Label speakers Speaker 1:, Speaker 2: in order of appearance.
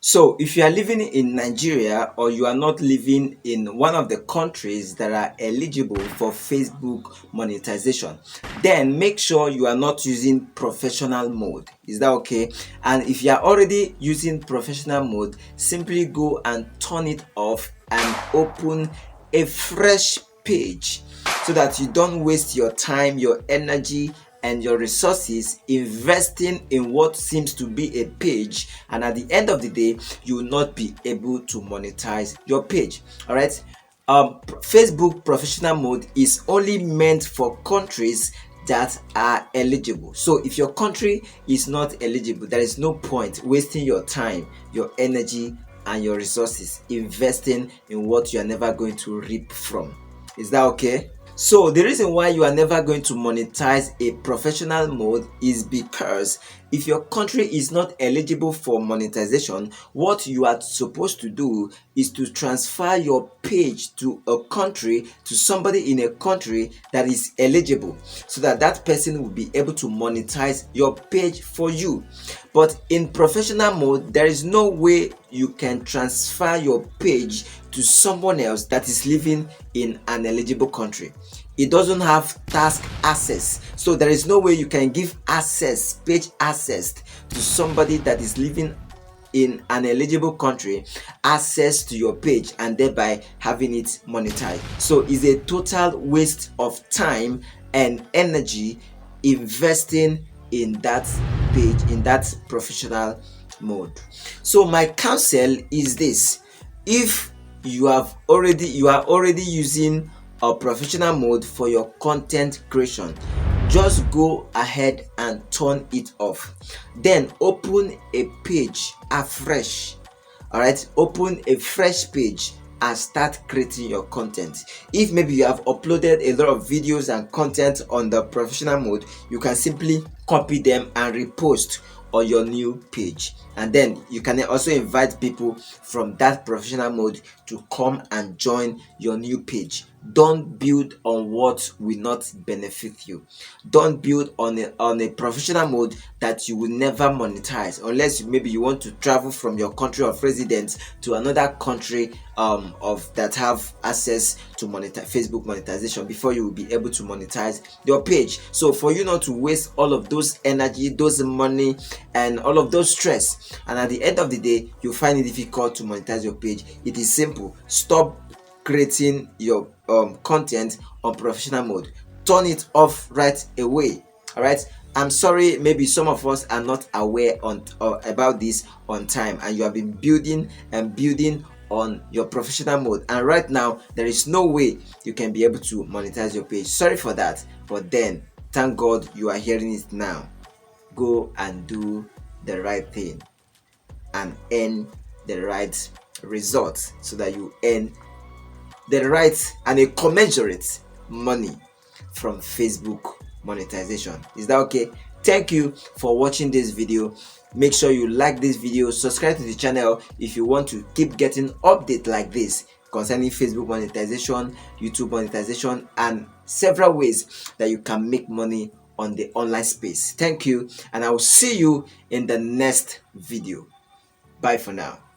Speaker 1: So, if you are living in Nigeria or you are not living in one of the countries that are eligible for Facebook monetization, then make sure you are not using professional mode. Is that okay? And if you are already using professional mode, simply go and turn it off and open a fresh page so that you don't waste your time, your energy, and your resources investing in what seems to be a page, and at the end of the day you will not be able to monetize your page. All right. Facebook professional mode is only meant for countries that are eligible. So if your country is not eligible, there is no point wasting your time, your energy, and your resources investing in what you are never going to reap from. Is that okay? So the reason why you are never going to monetize a professional mode is because if your country is not eligible for monetization, what you are supposed to do is to transfer your page to a country, to somebody in a country that is eligible, so that that person will be able to monetize your page for you. But in professional mode, there is no way you can transfer your page to someone else that is living in an eligible country. It doesn't have task access, so there is no way you can give access, page access, to somebody that is living in an eligible country, access to your page and thereby having it monetized. So it's a total waste of time and energy investing in that page, in that professional mode. So my counsel is this: if you are already using a professional mode for your content creation, just go ahead and turn it off. Then open a page afresh. All right, open a fresh page and start creating your content. If maybe you have uploaded a lot of videos and content on the professional mode, you can simply copy them and repost on your new page, and then you can also invite people from that professional mode to come and join your new page. Don't build on what will not benefit you. Don't build on a professional mode that you will never monetize, unless maybe you want to travel from your country of residence to another country of that have access to Facebook monetization before you will be able to monetize your page. So for you not to waste all of those energy, those money, and all of those stress, and at the end of the day you find it difficult to monetize your page, it is simple. Stop creating your content on professional mode. Turn it off right away. All right. I'm sorry, maybe some of us are not aware about this on time, and you have been building and building on your professional mode, and right now there is no way you can be able to monetize your page. Sorry for that, but then thank God you are hearing it now. Go and do the right thing and earn the right results, so that you earn the right and a commensurate money from Facebook monetization. Is that okay? Thank you for watching this video. Make sure you like this video, subscribe to the channel if you want to keep getting updates like this concerning Facebook monetization, YouTube monetization, and several ways that you can make money on the online space. Thank you, and I will see you in the next video. Bye for now.